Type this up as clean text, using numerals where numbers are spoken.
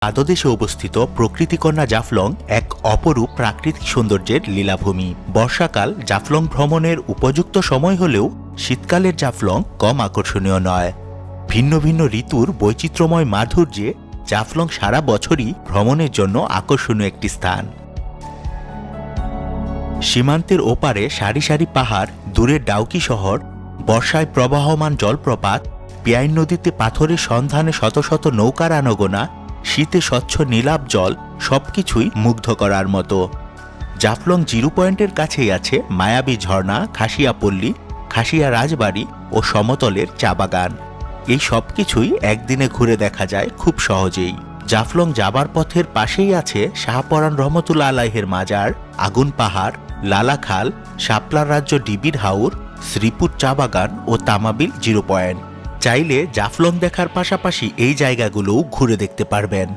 পাদদেশে অবস্থিত প্রকৃতিকন্যা জাফলং এক অপরূপ প্রাকৃতিক সৌন্দর্যের লীলাভূমি। বর্ষাকাল জাফলং ভ্রমণের উপযুক্ত সময় হলেও শীতকালের জাফলং কম আকর্ষণীয় নয়। ভিন্ন ভিন্ন ঋতুর বৈচিত্র্যময় মাধুর্যে জাফলং সারা বছরই ভ্রমণের জন্য আকর্ষণীয় একটি স্থান। সীমান্তের ওপারে সারি সারি পাহাড়, দূরের ডাউকি শহর, বর্ষায় প্রবাহমান জলপ্রপাত, পিয়াইন নদীতে পাথরের সন্ধানে শত শত নৌকার আনাগোনা, শীতে স্বচ্ছ নীলাভ জল, সবকিছুই মুগ্ধ করার মতো। জাফলং জিরো পয়েন্টের কাছেই আছে মায়াবী ঝর্ণা, খাসিয়াপল্লী, খাসিয়া রাজবাড়ি ও সমতলের চা বাগান। এই সবকিছুই একদিনে ঘুরে দেখা যায় খুব সহজেই। জাফলং যাবার পথের পাশেই আছে শাহপরান রহমতুল্লাহ আলাইহের মাজার, আগুন পাহাড়, লালাখাল, শাপলার রাজ্য ডিবির হাওর, শ্রীপুর চা বাগান ও তামাবিল জিরো পয়েন্ট। চাইলে জাফলং দেখার পাশাপাশি এই জায়গাগুলোও ঘুরে দেখতে পারবেন।